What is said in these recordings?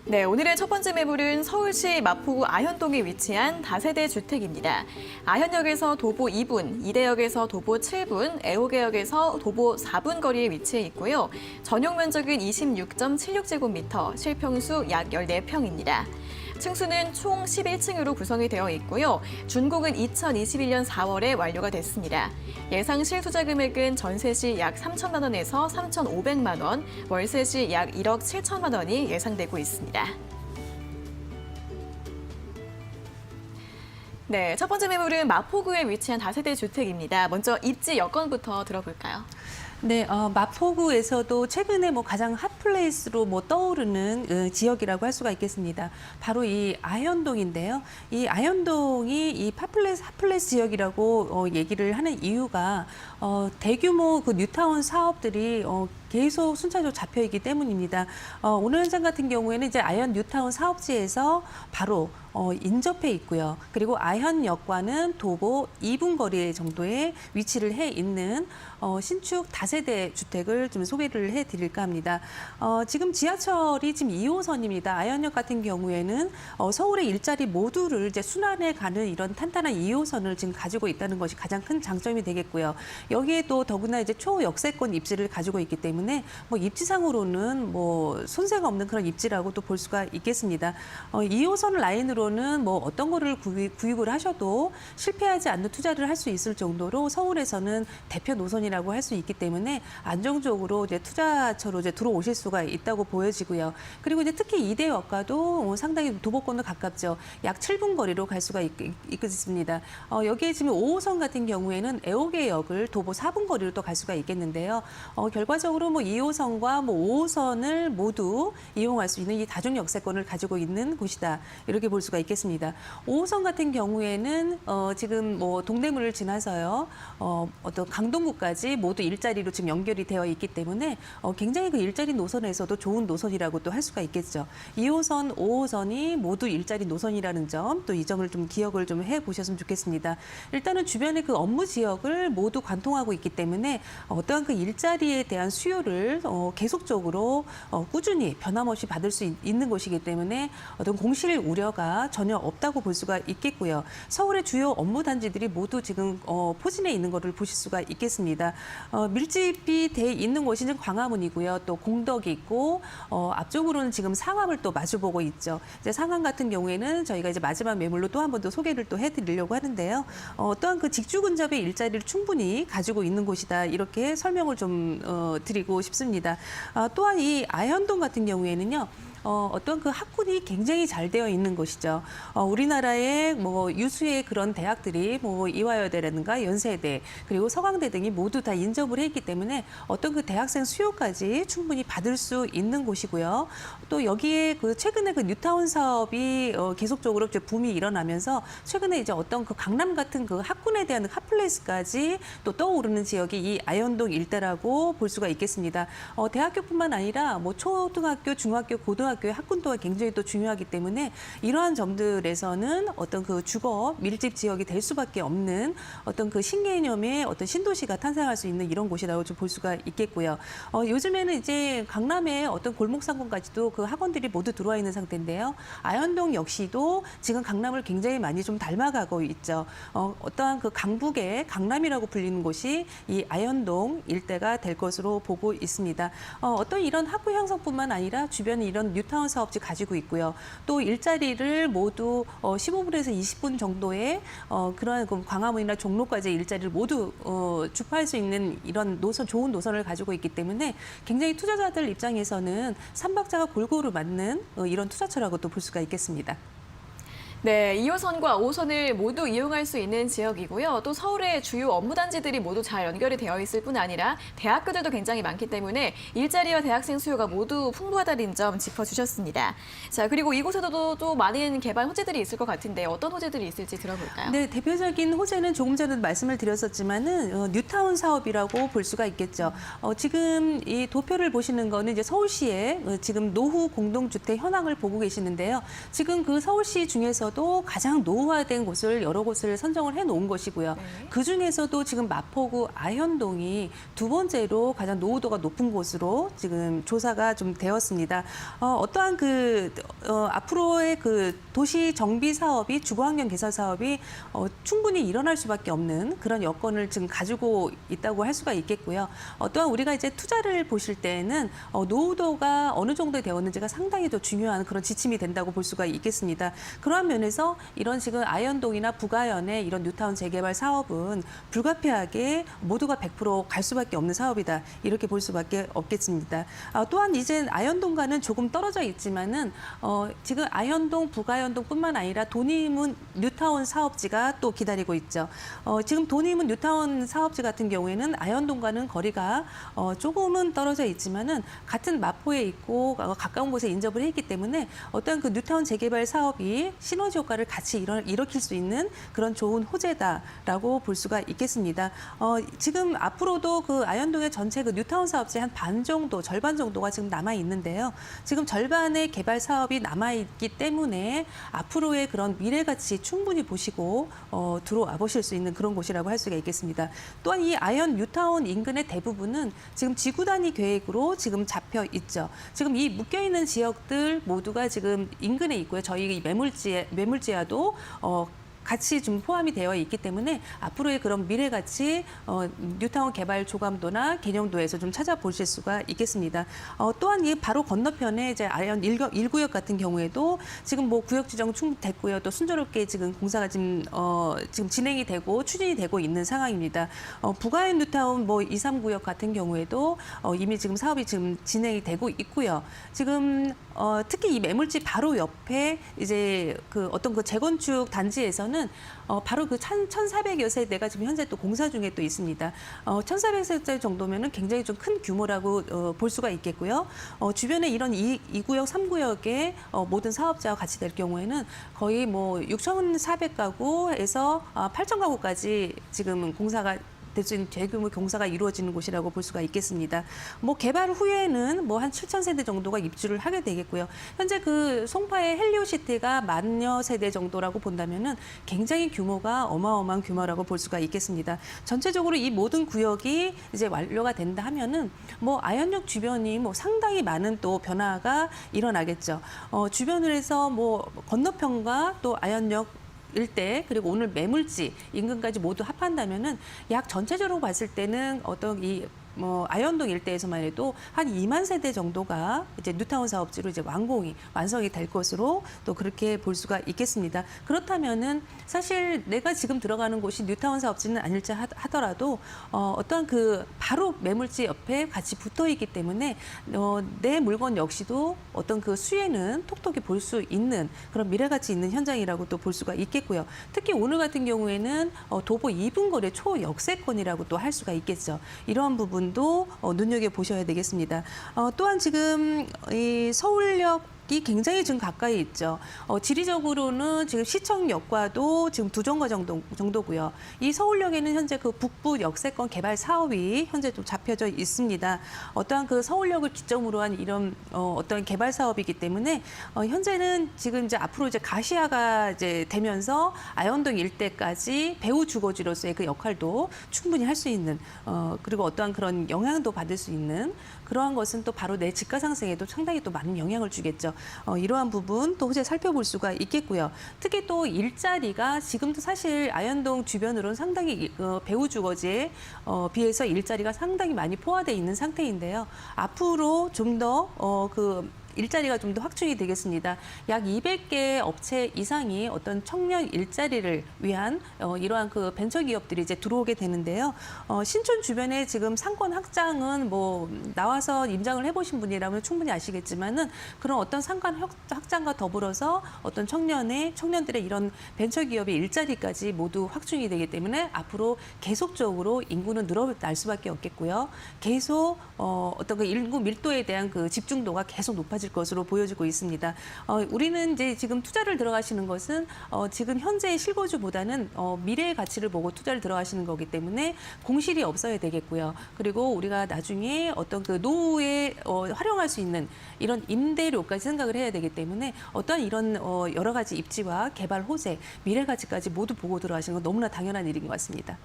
네, 오늘의 첫 번째 매물은 서울시 마포구 아현동에 위치한 다세대 주택입니다. 아현역에서 도보 2분, 이대역에서 도보 7분, 애호개역에서 도보 4분 거리에 위치해 있고요. 전용 면적은 26.76제곱미터, 실평수 약 14평입니다. 층수는 총 11층으로 구성이 되어 있고요. 준공은 2021년 4월에 완료가 됐습니다. 예상 실투자 금액은 전세 시 약 3천만 원에서 3,500만 원, 월세 시 약 1억 7천만 원이 예상되고 있습니다. 네, 첫 번째 매물은 마포구에 위치한 다세대 주택입니다. 먼저 입지 여건부터 들어볼까요? 네, 마포구에서도 최근에 가장 핫플레이스로 떠오르는 지역이라고 할 수가 있겠습니다. 바로 이 아현동인데요. 이 아현동이 이 핫플레이스 지역이라고 얘기를 하는 이유가 대규모 그 뉴타운 사업들이 계속 순차적으로 잡혀 있기 때문입니다. 오늘 현장 같은 경우에는 이제 아현 뉴타운 사업지에서 바로 인접해 있고요. 그리고 아현역과는 도보 2분 거리 정도에 위치를 해 있는 신축 다세대 주택을 좀 소개를 해드릴까 합니다. 지금 지하철이 지금 2호선입니다. 아현역 같은 경우에는 서울의 일자리 모두를 이제 순환해 가는 이런 탄탄한 2호선을 지금 가지고 있다는 것이 가장 큰 장점이 되겠고요. 여기에 또 더구나 이제 초역세권 입지를 가지고 있기 때문에 입지상으로는 손색가 없는 그런 입지라고 또 볼 수가 있겠습니다. 2호선 라인으로는 어떤 거를 구입을 하셔도 실패하지 않는 투자를 할 수 있을 정도로 서울에서는 대표 노선이라고 할 수 있기 때문에 안정적으로 이제 투자처로 이제 들어오실 수가 있다고 보여지고요. 그리고 이제 특히 이대역과도 상당히 도보권도 가깝죠. 약 7분 거리로 갈 수가 있습니다. 여기에 지금 5호선 같은 경우에는 애호개역을 도보 4분 거리로 또 갈 수가 있겠는데요. 결과적으로 2호선과 5호선을 모두 이용할 수 있는 이 다중 역세권을 가지고 있는 곳이다. 이렇게 볼 수가 있겠습니다. 5호선 같은 경우에는 지금 동대문을 지나서요. 어떤 강동구까지 모두 일자리로 지금 연결이 되어 있기 때문에 굉장히 그 일자리 노선에서도 좋은 노선이라고 또 할 수가 있겠죠. 2호선, 5호선이 모두 일자리 노선이라는 점, 또 이 점을 좀 기억을 좀 해보셨으면 좋겠습니다. 일단은 주변의 그 업무 지역을 모두 관통하고 있기 때문에 어떠한 그 일자리에 대한 수요를 계속적으로 꾸준히 변함없이 받을 수 있는 곳이기 때문에 어떤 공실 우려가 전혀 없다고 볼 수가 있겠고요. 서울의 주요 업무 단지들이 모두 지금 포진해 있는 것을 보실 수가 있겠습니다. 밀집이 돼 있는 곳이 광화문이고요. 또 공덕이 있고 앞쪽으로는 지금 상암을 또 마주보고 있죠. 이제 상암 같은 경우에는 저희가 이제 마지막 매물로 또 한 번 더 소개를 또 해드리려고 하는데요. 또한 그 직주 근접의 일자리를 충분히 가지고 있는 곳이다. 이렇게 설명을 좀 드리고 싶습니다. 또한 이 아현동 같은 경우에는요. 어떤 그 학군이 굉장히 잘 되어 있는 곳이죠. 우리나라의 유수의 그런 대학들이 이화여대라든가 연세대 그리고 서강대 등이 모두 다 인접을 했기 때문에 어떤 그 대학생 수요까지 충분히 받을 수 있는 곳이고요. 또 여기에 그 최근에 그 뉴타운 사업이 계속적으로 이제 붐이 일어나면서 최근에 이제 어떤 그 강남 같은 그 학군에 대한 핫플레이스까지 또 떠오르는 지역이 이 아현동 일대라고 볼 수가 있겠습니다. 대학교뿐만 아니라 초등학교, 중학교, 고등학교의 학군도가 굉장히 또 중요하기 때문에 이러한 점들에서는 어떤 그 주거 밀집 지역이 될 수밖에 없는 어떤 그 신개념의 어떤 신도시가 탄생할 수 있는 이런 곳이라고 좀 볼 수가 있겠고요. 요즘에는 이제 강남의 어떤 골목 상권까지도 그 학원들이 모두 들어와 있는 상태인데요. 아현동 역시도 지금 강남을 굉장히 많이 좀 닮아가고 있죠. 어떠한 그 강북의 강남이라고 불리는 곳이 이 아현동 일대가 될 것으로 보고 있습니다. 어떤 이런 학구 형성뿐만 아니라 주변에 이런 뉴타운 사업지 가지고 있고요. 또 일자리를 모두 15분에서 20분 정도의 그런 광화문이나 종로까지 일자리를 모두 주파할 수 있는 이런 노선, 좋은 노선을 가지고 있기 때문에 굉장히 투자자들 입장에서는 삼박자가 골고루 맞는 이런 투자처라고 또 볼 수가 있겠습니다. 네, 2호선과 5호선을 모두 이용할 수 있는 지역이고요. 또 서울의 주요 업무 단지들이 모두 잘 연결이 되어 있을 뿐 아니라 대학교들도 굉장히 많기 때문에 일자리와 대학생 수요가 모두 풍부하다는 점 짚어주셨습니다. 자, 그리고 이곳에도 또 많은 개발 호재들이 있을 것 같은데 어떤 호재들이 있을지 들어볼까요? 네, 대표적인 호재는 조금 전에 말씀을 드렸었지만은 뉴타운 사업이라고 볼 수가 있겠죠. 지금 이 도표를 보시는 거는 이제 서울시의 지금 노후 공동주택 현황을 보고 계시는데요. 지금 그 서울시 중에서 중에서도 가장 노후화된 곳을 여러 곳을 선정을 해놓은 것이고요. 네. 그 중에서도 지금 마포구 아현동이 두 번째로 가장 노후도가 높은 곳으로 지금 조사가 좀 되었습니다. 어떠한 앞으로의 그 도시 정비 사업이 주거환경 개선 사업이 충분히 일어날 수밖에 없는 그런 여건을 지금 가지고 있다고 할 수가 있겠고요. 또한 우리가 이제 투자를 보실 때에는 노후도가 어느 정도 되었는지가 상당히 더 중요한 그런 지침이 된다고 볼 수가 있겠습니다. 그러한 면에서 이런 지금 아현동이나 북아현의 이런 뉴타운 재개발 사업은 불가피하게 모두가 100% 갈 수밖에 없는 사업이다. 이렇게 볼 수밖에 없겠습니다. 또한 이제 아현동과는 조금 떨어져 있지만은 지금 아현동, 북아현동뿐만 아니라 도니문 뉴타운 사업지가 또 기다리고 있죠. 지금 도니문 뉴타운 사업지 같은 경우에는 아현동과는 거리가 조금은 떨어져 있지만은 같은 마포에 있고 가까운 곳에 인접을 했기 때문에 어떤 그 뉴타운 재개발 사업이 시너지 효과를 같이 일으킬 수 있는 그런 좋은 호재다라고 볼 수가 있겠습니다. 지금 앞으로도 그 아현동의 전체 그 뉴타운 사업지 한 반 정도, 절반 정도가 지금 남아 있는데요. 지금 절반의 개발 사업이 남아 있기 때문에 앞으로의 그런 미래 가치 충분히 보시고 들어와 보실 수 있는 그런 곳이라고 할 수가 있겠습니다. 또한 이 아현 뉴타운 인근의 대부분은 지금 지구 단위 계획으로 지금 잡혀 있죠. 지금 이 묶여 있는 지역들 모두가 지금 인근에 있고요. 저희 매물지와도 같이 좀 포함이 되어 있기 때문에 앞으로의 그런 미래 가치 뉴타운 개발 조감도나 개념도에서 좀 찾아보실 수가 있겠습니다. 또한 이 바로 건너편에 이제 아현 1구역 같은 경우에도 지금 뭐 구역 지정 충분됐고요. 또 순조롭게 지금 공사가 지금 진행이 되고 추진이 되고 있는 상황입니다. 북아현 뉴타운 뭐 2, 3구역 같은 경우에도 이미 지금 사업이 지금 진행이 되고 있고요. 지금 특히 이 매물지 바로 옆에 이제 그 어떤 그 재건축 단지에서는 바로 그 1,400여 세대가 지금 현재 또 공사 중에 또 있습니다. 1,400세대 정도면은 굉장히 좀 큰 규모라고 볼 수가 있겠고요. 주변에 이런 2구역, 3구역의 모든 사업자와 같이 될 경우에는 거의 뭐 6,400가구에서 8,000가구까지 지금 공사가 될 수 있는 대규모 공사가 이루어지는 곳이라고 볼 수가 있겠습니다. 뭐 개발 후에는 뭐 한 7,000세대 정도가 입주를 하게 되겠고요. 현재 그 송파의 헬리오시티가 10,000여 세대 정도라고 본다면은 굉장히 규모가 어마어마한 규모라고 볼 수가 있겠습니다. 전체적으로 이 모든 구역이 이제 완료가 된다 하면은 뭐 아현역 주변이 뭐 상당히 많은 또 변화가 일어나겠죠. 주변을 해서 뭐 건너편과 또 아현역 일대 그리고 오늘 매물지 인근까지 모두 합한다면은 약 전체적으로 봤을 때는 어떤 이 아현동 일대에서만 해도 한 2만 세대 정도가 이제 뉴타운 사업지로 이제 완성이 될 것으로 또 그렇게 볼 수가 있겠습니다. 그렇다면은 사실 내가 지금 들어가는 곳이 뉴타운 사업지는 아닐지 하더라도 어떤 그 바로 매물지 옆에 같이 붙어 있기 때문에 내 물건 역시도 어떤 그 수혜는 톡톡히 볼 수 있는 그런 미래가치 있는 현장이라고 또 볼 수가 있겠고요. 특히 오늘 같은 경우에는 도보 2분 거리 초역세권이라고 또 할 수가 있겠죠. 이러한 부분 도 눈여겨보셔야 되겠습니다. 또한 지금 이 서울역이 굉장히 지금 가까이 있죠. 지리적으로는 지금 시청역과도 지금 두 정거 정도고요. 이 서울역에는 현재 그 북부 역세권 개발 사업이 현재 좀 잡혀져 있습니다. 어떠한 그 서울역을 기점으로 한 이런 어떤 개발 사업이기 때문에 현재는 지금 이제 앞으로 이제 가시화가 이제 되면서 아현동 일대까지 배후 주거지로서의 그 역할도 충분히 할 수 있는 그리고 어떠한 그런 영향도 받을 수 있는 그러한 것은 또 바로 내 집가 상승에도 상당히 또 많은 영향을 주겠죠. 이러한 부분 또 호재 살펴볼 수가 있겠고요. 특히 또 일자리가 지금도 사실 아현동 주변으로는 상당히 배후 주거지에 비해서 일자리가 상당히 많이 포화되어 있는 상태인데요. 앞으로 좀 더 일자리가 좀 더 확충이 되겠습니다. 약 200개 업체 이상이 어떤 청년 일자리를 위한 이러한 그 벤처 기업들이 이제 들어오게 되는데요. 신촌 주변에 지금 상권 확장은 뭐 나와서 임장을 해보신 분이라면 충분히 아시겠지만은 그런 어떤 상권 확장과 더불어서 어떤 청년들의 이런 벤처 기업의 일자리까지 모두 확충이 되기 때문에 앞으로 계속적으로 인구는 늘어날 수밖에 없겠고요. 계속 어떤 그 인구 밀도에 대한 그 집중도가 계속 높아질 이루어질 것으로 보여지고 있습니다. 우리는 이제 지금 투자를 들어가시는 것은 지금 현재의 실거주보다는 미래의 가치를 보고 투자를 들어가시는 거기 때문에 공실이 없어야 되겠고요. 그리고 우리가 나중에 어떤 그 노후에 활용할 수 있는 이런 임대료까지 생각을 해야 되기 때문에 어떤 이런 여러 가지 입지와 개발 호재, 미래 가치까지 모두 보고 들어가시는 건 너무나 당연한 일인 것 같습니다.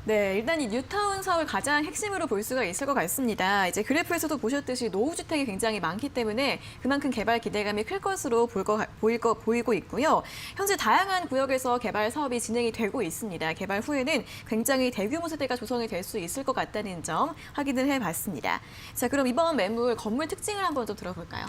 네, 일단 이 뉴타운 사업을 가장 핵심으로 볼 수가 있을 것 같습니다. 이제 그래프에서도 보셨듯이 노후 주택이 굉장히 많기 때문에 그만큼 개발 기대감이 클 것으로 보이고 있고요. 현재 다양한 구역에서 개발 사업이 진행이 되고 있습니다. 개발 후에는 굉장히 대규모 세대가 조성이 될 수 있을 것 같다는 점 확인을 해봤습니다. 자, 그럼 이번 매물 건물 특징을 한번 좀 들어볼까요?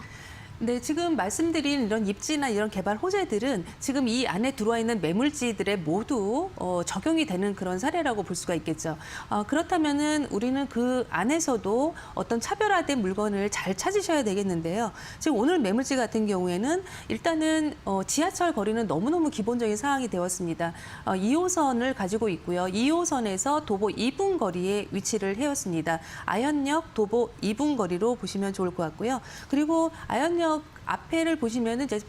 네, 지금 말씀드린 이런 입지나 이런 개발 호재들은 지금 이 안에 들어와 있는 매물지들에 모두 적용이 되는 그런 사례라고 볼 수가 있겠죠. 그렇다면은 우리는 그 안에서도 어떤 차별화된 물건을 잘 찾으셔야 되겠는데요. 지금 오늘 매물지 같은 경우에는 일단은 지하철 거리는 너무너무 기본적인 사항이 되었습니다. 2호선을 가지고 있고요. 2호선에서 도보 2분 거리에 위치를 해왔습니다. 아현역 도보 2분 거리로 보시면 좋을 것 같고요. 그리고 아현역 앞에를 보시면은 이제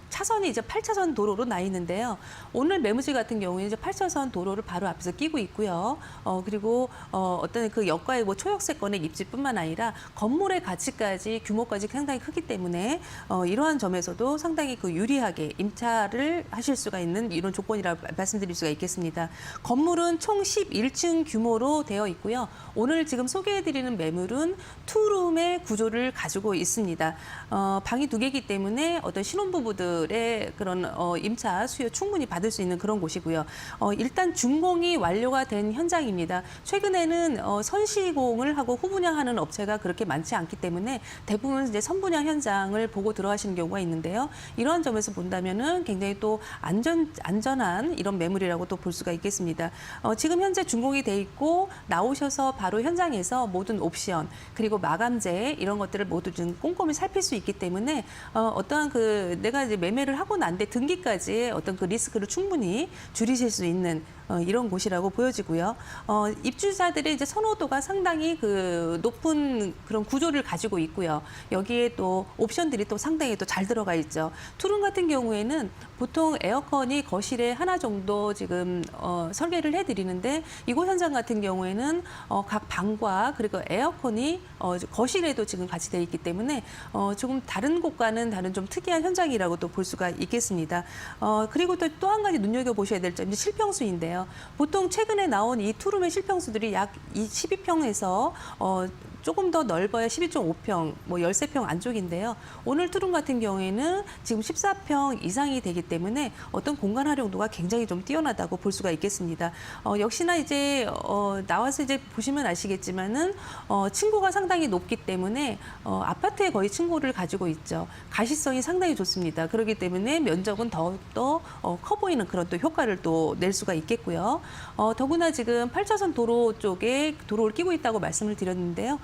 차선이 이제 8차선 도로로 나 있는데요. 오늘 매물지 같은 경우에는 이제 8차선 도로를 바로 앞에서 끼고 있고요. 그리고 어떤 그 역과의 뭐 초역세권의 입지뿐만 아니라 건물의 가치까지 규모까지 상당히 크기 때문에 이러한 점에서도 상당히 그 유리하게 임차를 하실 수가 있는 이런 조건이라고 말씀드릴 수가 있겠습니다. 건물은 총 11층 규모로 되어 있고요. 오늘 지금 소개해드리는 매물은 투룸의 구조를 가지고 있습니다. 방이 2개이기 때문에 어떤 신혼부부들의 그런 임차 수요 충분히 받을 수 있는 그런 곳이고요. 일단 준공이 완료가 된 현장입니다. 최근에는 선시공을 하고 후분양하는 업체가 그렇게 많지 않기 때문에 대부분 이제 선분양 현장을 보고 들어가시는 경우가 있는데요. 이러한 점에서 본다면은 굉장히 또 안전한 이런 매물이라고 또 볼 수가 있겠습니다. 지금 현재 준공이 돼 있고 나오셔서 바로 현장에서 모든 옵션 그리고 마감재 이런 것들을 모두 좀 꼼꼼히 살필 수 있기 때문에 어떠한 그 내가 이제 매매를 하고 난 뒤 등기까지의 어떤 그 리스크를 충분히 줄이실 수 있는 이런 곳이라고 보여지고요. 입주자들의 이제 선호도가 상당히 그 높은 그런 구조를 가지고 있고요. 여기에 또 옵션들이 또 상당히 또 잘 들어가 있죠. 투룸 같은 경우에는 보통 에어컨이 거실에 하나 정도 지금 설계를 해드리는데 이곳 현장 같은 경우에는 각 방과 그리고 에어컨이 거실에도 지금 같이 되어 있기 때문에 조금 다른 곳과는 다른 좀 특이한 현장이라고 또 볼 수가 있겠습니다. 그리고 또 한 가지 눈여겨보셔야 될 점이 실평수인데요. 보통 최근에 나온 이 투룸의 실평수들이 약 12평에서 조금 더 넓어야 12.5평, 뭐 13평 안쪽인데요. 오늘 투룸 같은 경우에는 지금 14평 이상이 되기 때문에 어떤 공간 활용도가 굉장히 좀 뛰어나다고 볼 수가 있겠습니다. 역시나 이제 나와서 이제 보시면 아시겠지만은 층고가 상당히 높기 때문에 아파트에 거의 층고를 가지고 있죠. 가시성이 상당히 좋습니다. 그렇기 때문에 면적은 더욱더 커 보이는 그런 또 효과를 또 낼 수가 있겠고요. 더구나 지금 8차선 도로 쪽에 도로를 끼고 있다고 말씀을 드렸는데요.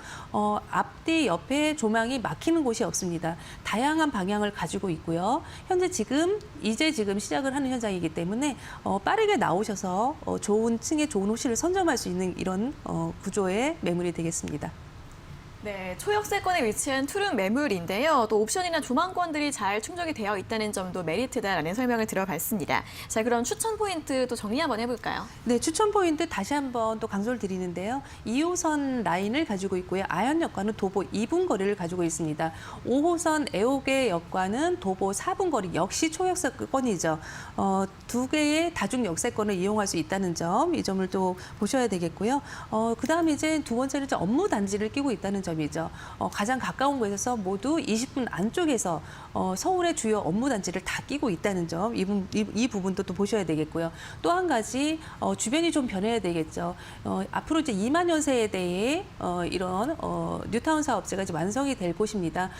앞뒤 옆에 조망이 막히는 곳이 없습니다. 다양한 방향을 가지고 있고요. 현재 지금 시작을 하는 현장이기 때문에 빠르게 나오셔서 좋은 층의 좋은 호실을 선점할 수 있는 이런 구조의 매물이 되겠습니다. 네, 초역세권에 위치한 투룸 매물인데요. 또 옵션이나 조망권들이 잘 충족이 되어 있다는 점도 메리트다라는 설명을 들어봤습니다. 자, 그럼 추천 포인트 또 정리 한번 해볼까요? 네, 추천 포인트 다시 한번 또 강조를 드리는데요. 2호선 라인을 가지고 있고요. 아현역과는 도보 2분 거리를 가지고 있습니다. 5호선 애호개역과는 도보 4분 거리 역시 초역세권이죠. 2개의 다중 역세권을 이용할 수 있다는 점, 이 점을 또 보셔야 되겠고요. 그다음에 이제 두 번째는 이제 업무 단지를 끼고 있다는 점이죠. 가장 가까운 곳에서 모두 20분 안쪽에서 서울의 주요 업무 단지를 다 끼고 있다는 점, 이 부분도 또 보셔야 되겠고요. 또 한 가지 주변이 좀 변해야 되겠죠. 앞으로 이제 2만여 세대의 이런 뉴타운 사업체가 이제 완성이 될 곳입니다.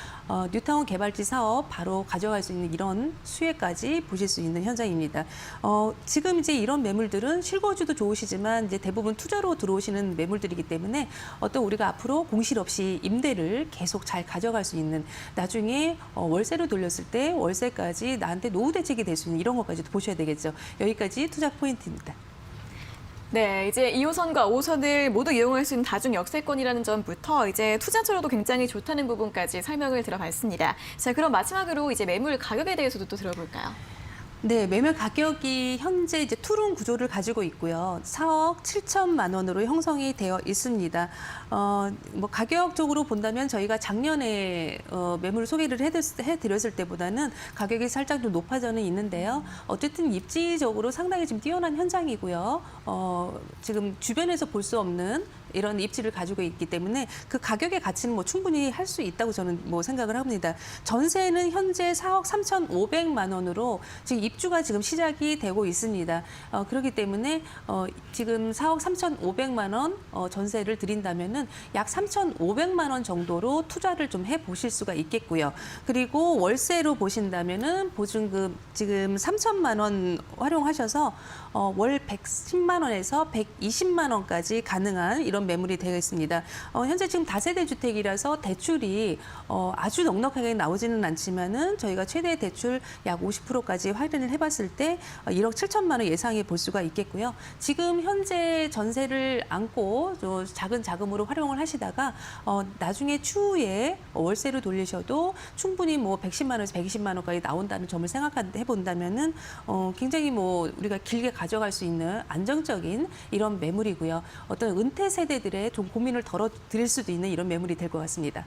뉴타운 개발지 사업 바로 가져갈 수 있는 이런 수혜까지 보실 수 있는 현장입니다. 지금 이제 이런 매물들은 실거주도 좋으시지만 이제 대부분 투자로 들어오시는 매물들이기 때문에 어떤 우리가 앞으로 공실 없이 임대를 계속 잘 가져갈 수 있는 나중에 월세로 돌렸을 때 월세까지 나한테 노후 대책이 될 수 있는 이런 것까지도 보셔야 되겠죠. 여기까지 투자 포인트입니다. 네, 이제 2호선과 5호선을 모두 이용할 수 있는 다중 역세권이라는 점부터 이제 투자처로도 굉장히 좋다는 부분까지 설명을 들어봤습니다. 자, 그럼 마지막으로 이제 매물 가격에 대해서도 또 들어볼까요? 네, 매매 가격이 현재 이제 투룸 구조를 가지고 있고요. 4억 7천만 원으로 형성이 되어 있습니다. 뭐 가격적으로 본다면 저희가 작년에 매물 소개를 해드렸을 때보다는 가격이 살짝 좀 높아져는 있는데요. 어쨌든 입지적으로 상당히 좀 뛰어난 현장이고요. 지금 주변에서 볼 수 없는 이런 입지를 가지고 있기 때문에 그 가격의 가치는 뭐 충분히 할 수 있다고 저는 뭐 생각을 합니다. 전세는 현재 4억 3,500만 원으로 지금 입주가 지금 시작이 되고 있습니다. 그렇기 때문에 지금 4억 3,500만 원 전세를 드린다면은 약 3,500만 원 정도로 투자를 좀 해보실 수가 있겠고요. 그리고 월세로 보신다면은 보증금 지금 3천만 원 활용하셔서 월 110만 원에서 120만 원까지 가능한 이런 매물이 되어 있습니다. 현재 지금 다세대 주택이라서 대출이 아주 넉넉하게 나오지는 않지만은 저희가 최대 대출 약 50%까지 확인을 해봤을 때 1억 7천만 원 예상해 볼 수가 있겠고요. 지금 현재 전세를 안고 작은 자금으로 활용을 하시다가 나중에 추후에 월세로 돌리셔도 충분히 뭐 110만 원에서 120만 원까지 나온다는 점을 생각해 본다면은 굉장히 뭐 우리가 길게 가져갈 수 있는 안정적인 이런 매물이고요. 어떤 은퇴 세대들의 좀 고민을 덜어드릴 수도 있는 이런 매물이 될 것 같습니다.